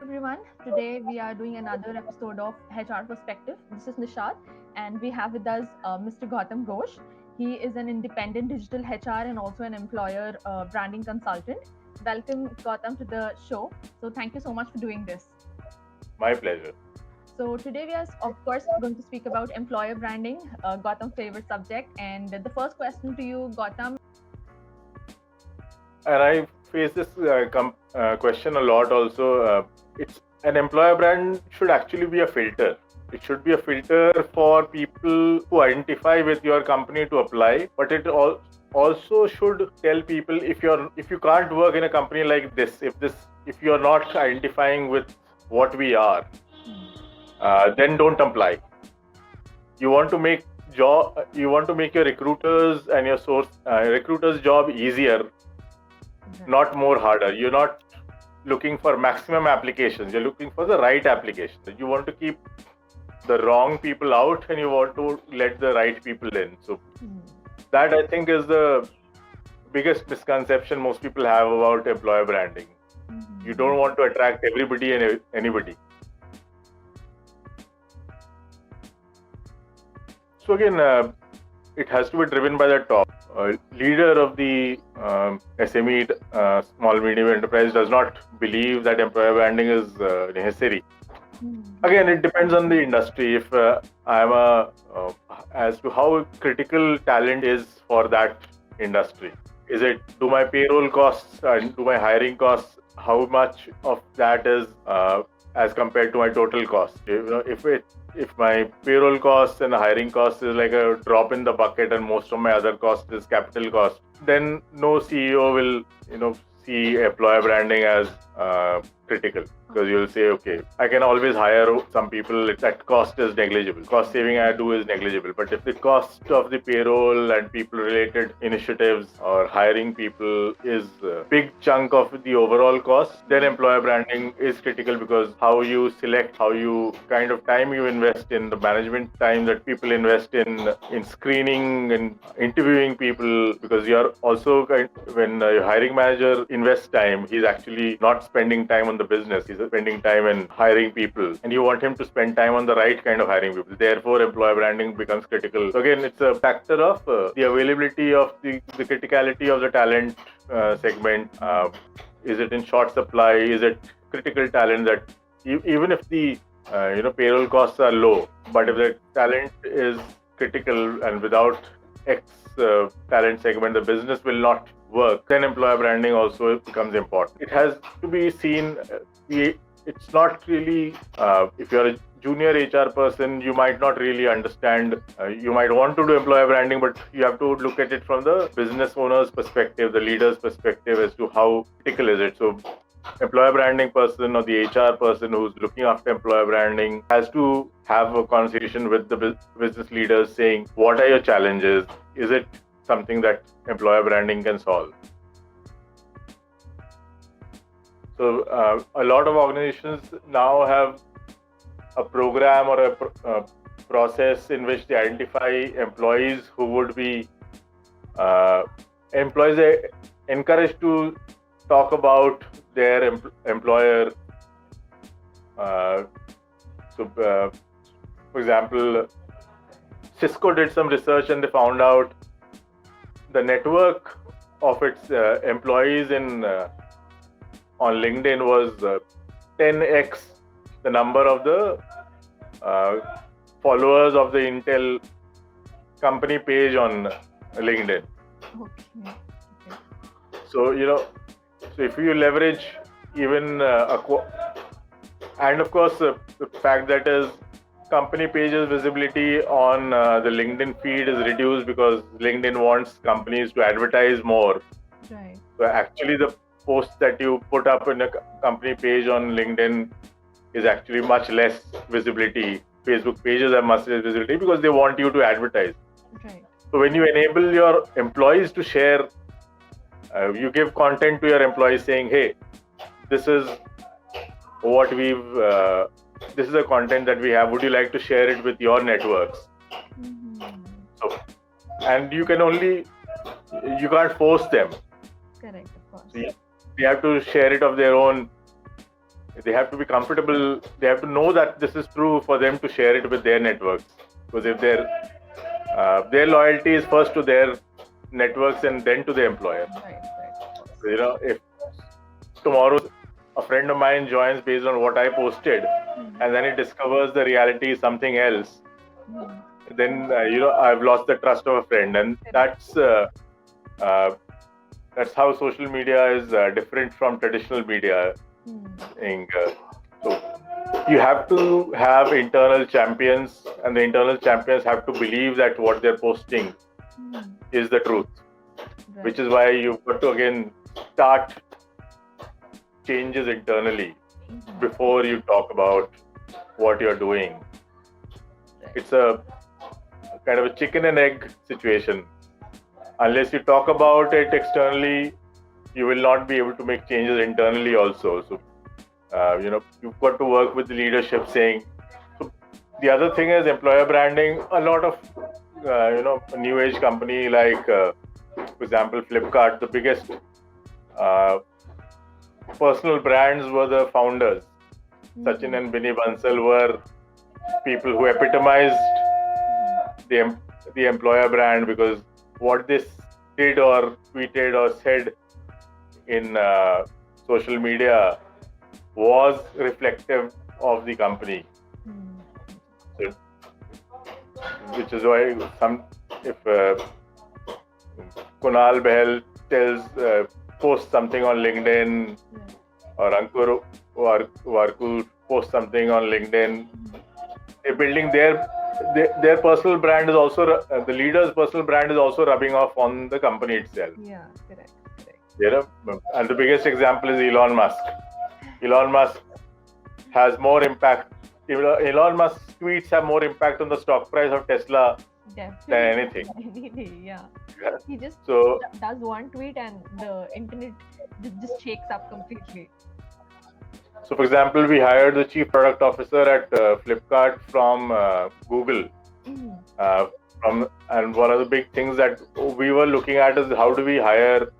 everyone. Today we are doing another episode of HR Perspective. This is Nishad, and we have with us Mr. Gautam Ghosh. He is an independent digital HR and also an employer branding consultant. Welcome, Gautam, to the show. So, thank you so much for doing this. My pleasure. So, today we are, of course, going to speak about employer branding, Gautam's favorite subject. And the first question to you, Gautam. And I face this question a lot also. It's an employer brand should actually be a filter. It should be a filter for people who identify with your company to apply, but it also should tell people if you can't work in a company like this, if you're not identifying with what we are, then don't apply. You want to make your recruiters and your recruiters' job easier, not more harder. You're not looking for maximum applications. You're looking for the right application. You want to keep the wrong people out and you want to let the right people in. So that, I think, is the biggest misconception most people have about employer branding. You don't want to attract everybody and anybody. So again, it has to be driven by the top. Leader of the SME, small medium enterprise, does not believe that employer branding is necessary. Again, it depends on the industry. If as to how critical talent is for that industry. Do my payroll costs and do my hiring costs, how much of that is as compared to my total cost? If my payroll costs and hiring costs is like a drop in the bucket and most of my other cost is capital cost, then no CEO will see employer branding as critical, because you'll say, okay, I can always hire some people. That cost is negligible. Cost saving I do is negligible. But if the cost of the payroll and people related initiatives or hiring people is a big chunk of the overall cost, then employer branding is critical, because how you select, how you kind of time you invest in the management time that people invest in screening and interviewing people, because you're also when your hiring manager invests time, he's actually not spending time on the business, he's spending time in hiring people, and you want him to spend time on the right kind of hiring people. Therefore, employer branding becomes critical. So again, it's a factor of the availability of the criticality of the talent segment. Is it in short supply? Is it critical talent that even if the payroll costs are low, but if the talent is critical and without X talent segment, the business will not work, then employer branding also becomes important. It has to be seen. It's not really, if you're a junior HR person, you might not really understand. You might want to do employer branding, but you have to look at it from the business owner's perspective, the leader's perspective, as to how critical is it. So employer branding person or the HR person who's looking after employer branding has to have a conversation with the business leaders saying, what are your challenges? Is it something that employer branding can solve? So a lot of organizations now have a program or a process in which they identify employees who would be employees encouraged to talk about their employer. For example, Cisco did some research and they found out the network of its employees on LinkedIn was 10x the number of the followers of the Intel company page on LinkedIn. Okay. So so if you leverage even and of course the fact that is company pages visibility on the LinkedIn feed is reduced because LinkedIn wants companies to advertise more. Right. So actually the posts that you put up in a company page on LinkedIn is actually much less visibility. Facebook pages have much less visibility because they want you to advertise. Right. So when you enable your employees to share, you give content to your employees saying, hey, this is what this is the content that we have. Would you like to share it with your networks? So, and you can't force them. Correct, of course. So they have to share it of their own they have to be comfortable. They have to know that this is true for them to share it with their networks. Because if their loyalty is first to their networks and then to the employer. Right. If tomorrow a friend of mine joins based on what I posted, and then he discovers the reality is something else, then I've lost the trust of a friend, and that's how social media is different from traditional media. So you have to have internal champions, and the internal champions have to believe that what they're posting is the truth. Right. Which is why you've got to again start changes internally before you talk about what you're doing. Right. It's a kind of a chicken and egg situation. Unless you talk about it externally, you will not be able to make changes internally also. So, you've got to work with the leadership saying. So the other thing is employer branding. A lot of, a new age company like, for example, Flipkart, the biggest personal brands were the founders. Sachin and Binny Bansal were people who epitomized the employer brand, because what they did or tweeted or said in social media was reflective of the company. So, which is why if Kunal Behel posts something on LinkedIn, or Ankur Warku posts something on LinkedIn, they're building their personal brand is also, the leader's personal brand is also rubbing off on the company itself. Yeah, correct. And the biggest example is Elon Musk. Elon Musk has more impact. Elon Musk's tweets have more impact on the stock price of Tesla than anything. Yeah. He just So, does one tweet and the internet just shakes up completely. So, for example, we hired the chief product officer at Flipkart from Google. And one of the big things that we were looking at is how do we hire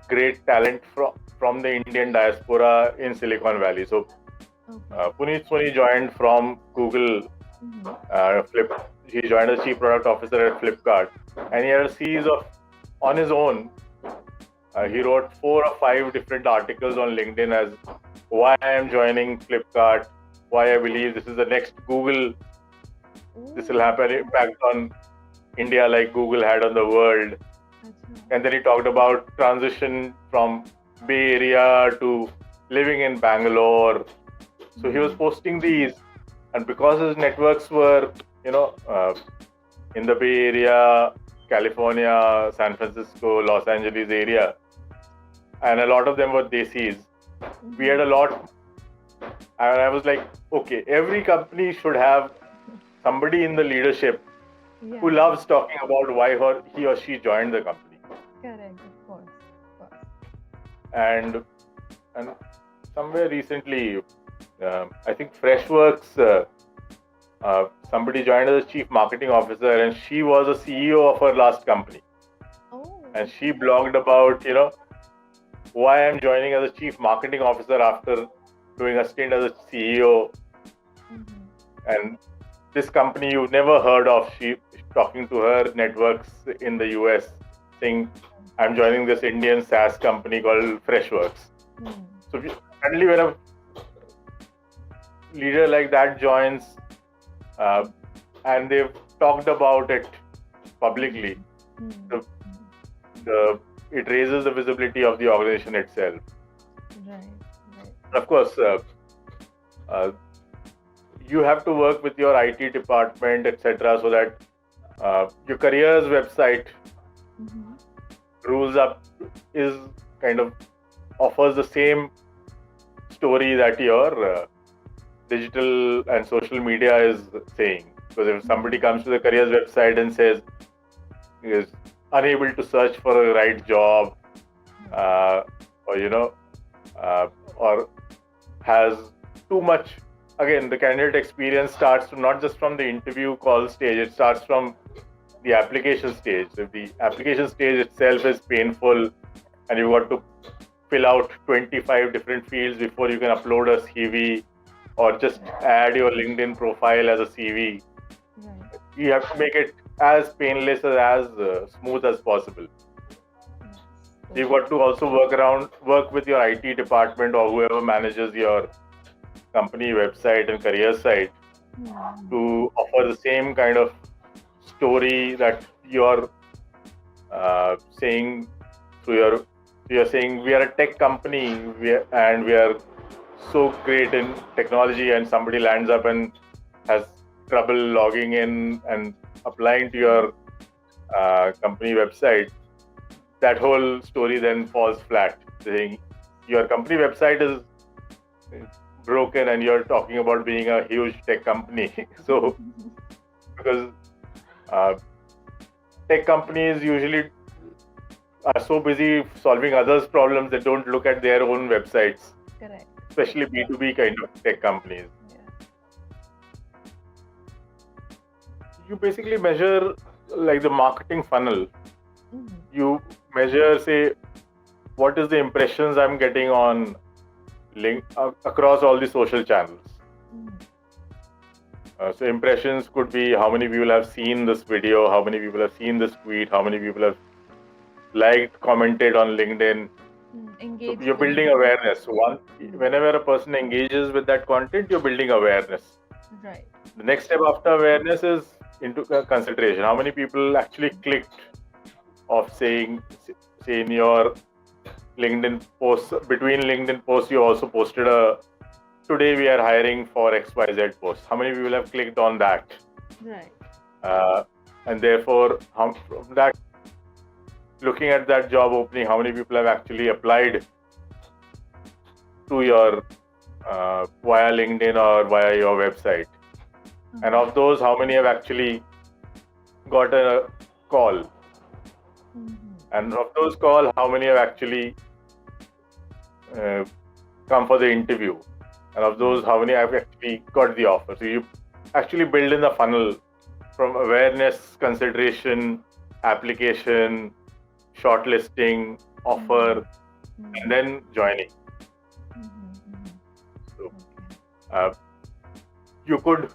great talent from the Indian diaspora in Silicon Valley. So, Puneet Soni joined from Google. He joined as chief product officer at Flipkart, and he had a series of, on his own, he wrote 4 or 5 different articles on LinkedIn as why I am joining Flipkart, why I believe this is the next Google. This will have an impact on India like Google had on the world. And then he talked about transition from Bay Area to living in Bangalore. So he was posting these, and because his networks were, in the Bay Area, California, San Francisco, Los Angeles area, and a lot of them were Desis. We had a lot, and I was like, okay, every company should have somebody in the leadership who loves talking about why he or she joined the company. Correct, of course. And somewhere recently, I think Freshworks, somebody joined as a chief marketing officer, and she was a CEO of her last company. And she blogged about, why I'm joining as a chief marketing officer after doing a stint as a CEO. And this company you've never heard of, she talking to her networks in the US, saying, I'm joining this Indian SaaS company called Freshworks. So suddenly when a leader like that joins, and they've talked about it publicly, it raises the visibility of the organization itself. Right. Of course, you have to work with your IT department, etc., so that your careers website rules up is kind of offers the same story that your digital and social media is saying. Because if somebody comes to the careers website and says is unable to search for a right job, or has too much, again, the candidate experience starts to not just from the interview call stage, it starts from the application stage. If the application stage itself is painful and you've got to fill out 25 different fields before you can upload a CV or just add your LinkedIn profile as a CV. Right. You have to make it as painless or as smooth as possible. Yes. You've got to also work with your IT department or whoever manages your company website and career site to offer the same kind of story that you're saying through you're saying we are a tech company and we are so great in technology, and somebody lands up and has trouble logging in and applying to your company website. That whole story then falls flat, saying your company website is broken and you're talking about being a huge tech company. So because tech companies usually are so busy solving others' problems, they don't look at their own websites. Correct. Especially B2B kind of tech companies. Yeah. You basically measure like the marketing funnel. You measure, say, what is the impressions I'm getting on link across all the social channels. So impressions could be how many people have seen this video, how many people have seen this tweet, how many people have liked, commented on LinkedIn. So you're building awareness. So whenever a person engages with that content, you're building awareness. Right. The next step after awareness is into consideration. How many people actually clicked of saying, say in your LinkedIn posts, between LinkedIn posts, you also posted today we are hiring for XYZ post. How many people have clicked on that? Right. And therefore, from that, looking at that job opening, how many people have actually applied to your via LinkedIn or via your website? And of those, how many have actually got a call? And of those calls, how many have actually come for the interview? And of those, how many have actually got the offer? So you actually build in the funnel from awareness, consideration, application, shortlisting, offer, and then joining. So you could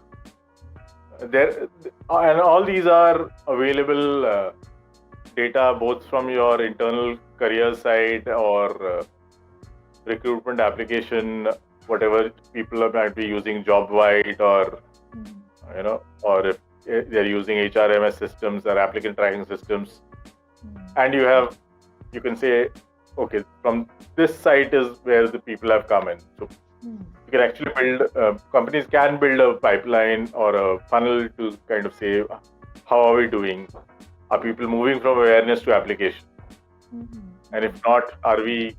and all these are available data both from your internal career site or recruitment application, whatever people might be using, JobWhite or or if they're using HRMS systems or applicant tracking systems, and you can say, okay, from this site is where the people have come in. So you can actually build, companies can build a pipeline or a funnel to kind of say, how are we doing? Are people moving from awareness to application? And if not, are we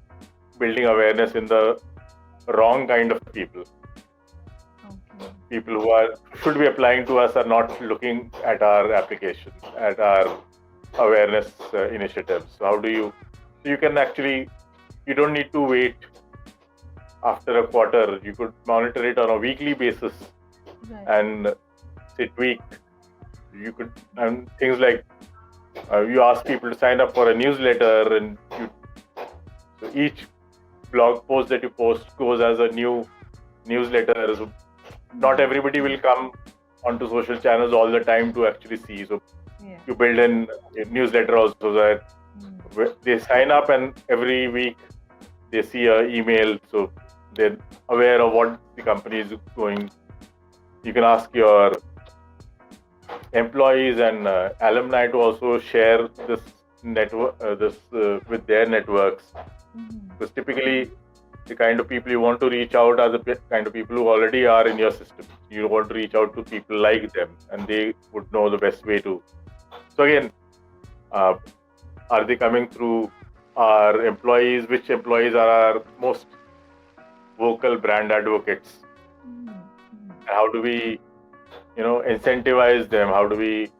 building awareness in the wrong kind of people? People who should be applying to us are not looking at our applications, at our awareness initiatives. So how do you can actually, you don't need to wait after a quarter. You could monitor it on a weekly basis and say tweak. You could, and things like you ask people to sign up for a newsletter, and so each blog post that you post goes as a new newsletter. So not everybody will come onto social channels all the time to actually see. So you build in a newsletter also that they sign up and every week they see an email, so they're aware of what the company is doing. You can ask your employees and alumni to also share this network, with their networks. Because typically, the kind of people you want to reach out are the kind of people who already are in your system. You want to reach out to people like them, and they would know the best way to. So again, are they coming through our employees? Which employees are our most vocal brand advocates? How do we, incentivize them? How do we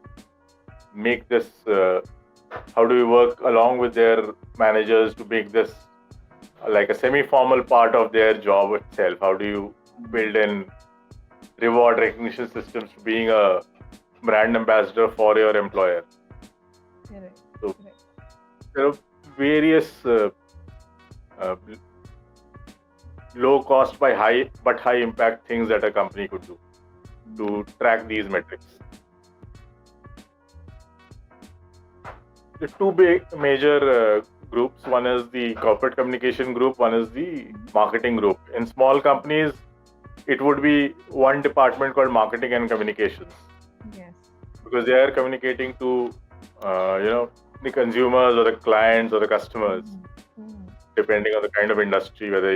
make this? How do we work along with their managers to make this like a semi-formal part of their job itself? How do you build in reward recognition systems to being a brand ambassador for your employer? So there are various uh, low cost by high but high impact things that a company could do to track these metrics. The two big major groups, one is the corporate communication group, one is the marketing group. In small companies, it would be one department called marketing and communications. Yes. Because they are communicating to the consumers or the clients or the customers, depending on the kind of industry, whether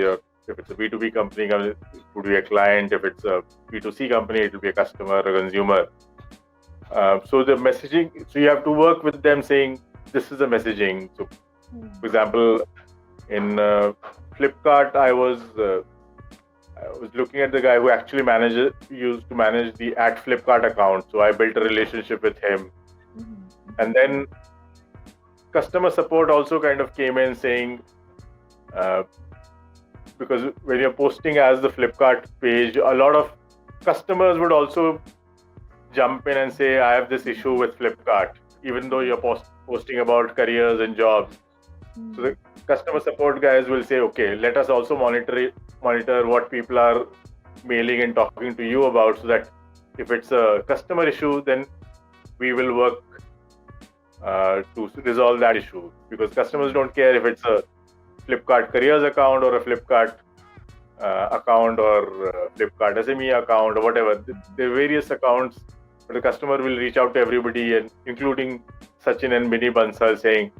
if it's a B2B company, it would be a client. If it's a B2C company, it will be a customer or consumer. So the messaging, so you have to work with them saying, this is the messaging. So, for example, in Flipkart, I was looking at the guy who actually used to manage the @Flipkart account. So I built a relationship with him. And then customer support also kind of came in saying, because when you're posting as the Flipkart page, a lot of customers would also jump in and say, I have this issue with Flipkart, even though you're posting about careers and jobs. So the customer support guys will say, okay, let us also monitor what people are mailing and talking to you about, so that if it's a customer issue, then we will work to resolve that issue. Because customers don't care if it's a Flipkart careers account or a Flipkart account or Flipkart SME account or whatever. There are various accounts, but the customer will reach out to everybody, and including Sachin and Mini Bansal, saying,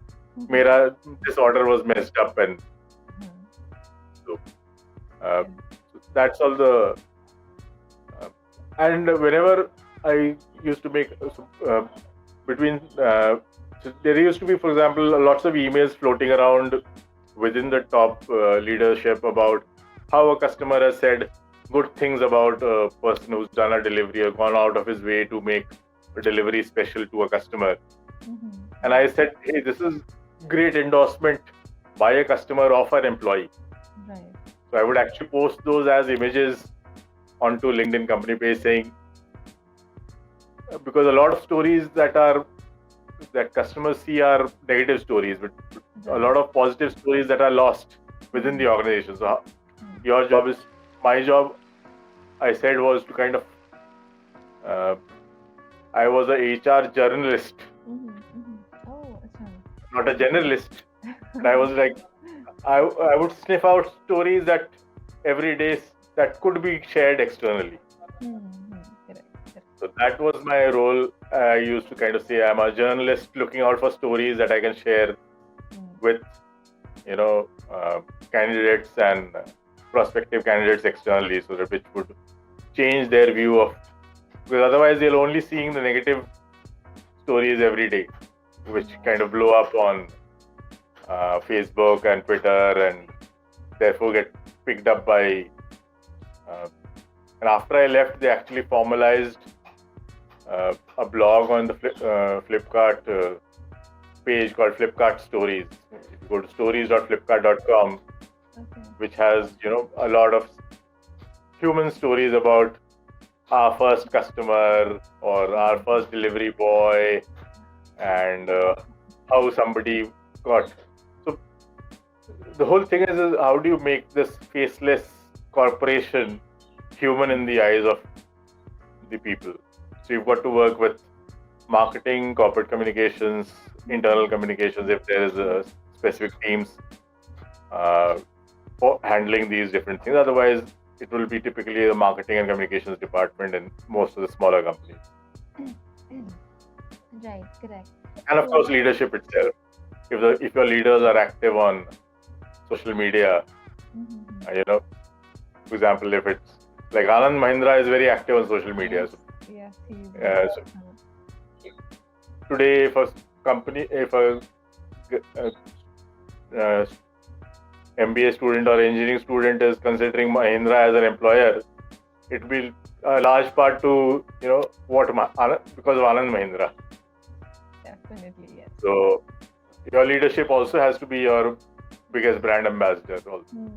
this order was messed up, and so that's all the. And whenever I used to make so there used to be, for example, lots of emails floating around within the top leadership about how a customer has said good things about a person who's done a delivery or gone out of his way to make a delivery special to a customer. And I said, hey, this is great endorsement by a customer of an employee. Right. So I would actually post those as images onto LinkedIn company page, saying, because a lot of stories that customers see are negative stories, but a lot of positive stories that are lost within the organization. So my job, I said, was to kind of, I was a HR journalist, not a generalist. And I was like, I would sniff out stories that every day that could be shared externally. So that was my role. I used to kind of say I'm a journalist looking out for stories that I can share with, candidates and prospective candidates externally, so that which would change their view of, because otherwise they'll only seeing the negative stories every day, which kind of blow up on Facebook and Twitter, and therefore get picked up by. And after I left, they actually formalized a blog on the Flipkart page called Flipkart Stories. If you go to stories.flipkart.com, which has a lot of human stories about our first customer or our first delivery boy, and how somebody got. So the whole thing is how do you make this faceless corporation human in the eyes of the people? So you've got to work with marketing, corporate communications, internal communications, if there is a specific teams for handling these different things. Otherwise, it will be typically the marketing and communications department in most of the smaller companies. Right, correct. And of course, leadership itself. If your leaders are active on social media, for example, if it's like Anand Mahindra is very active on social media. Yes, he is. So today, if a MBA student or engineering student is considering Mahindra as an employer, it will a large part to because of Anand Mahindra. Definitely, yes. So your leadership also has to be your biggest brand ambassador also.